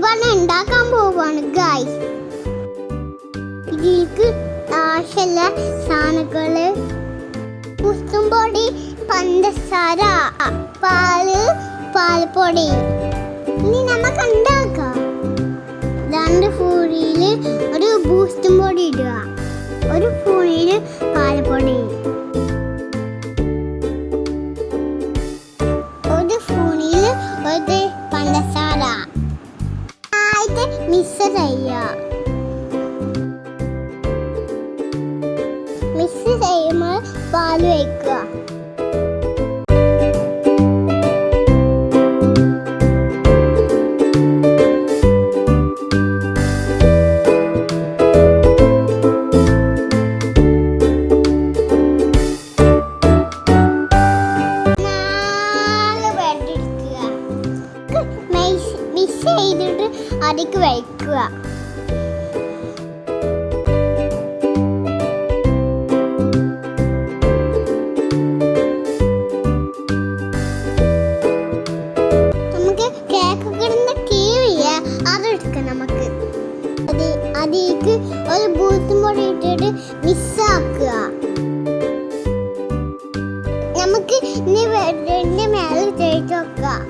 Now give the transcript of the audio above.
Bun ഉണ്ടാക്കാൻ പോവാണ് guys. ഇതിലേക്ക് ആവശ്യമുള്ള സാധനങ്ങള് ബൂസ്റ്റും പൊടി, പഞ്ചസാര, പാല്, പാൽപ്പൊടി. ഇനി നമുക്ക് ഉണ്ടാക്കാം. 2 സ്പൂണില് ഒരു ബൂസ്റ്റും പൊടി ഇടുക, 1 സ്പൂണില് പാൽപ്പൊടി, 1 സ്പൂണില് ഒരു പഞ്ചസാര. ആയിട്ട് മിക്സ് ചെയ്യുക. മിക്സ് ചെയ്യുമ്പോൾ പാല് വയ്ക്കുക. മിക്സ് ചെയ്തിട്ട് അതിലേക്ക് വയ്ക്കുക. നമുക്ക് കേക്ക് കിടന്ന കീഴില്ല, അതെടുക്കാം. നമുക്ക് അതിലേക്ക് ഒരു ബൂസ്റ്റും പൊടി ഇട്ടിട്ട് മിക്സ് ആക്കുക. നമുക്ക് ഇനി ബ്രെഡിന്റെ മേലെ തേച്ച് വെക്കാം.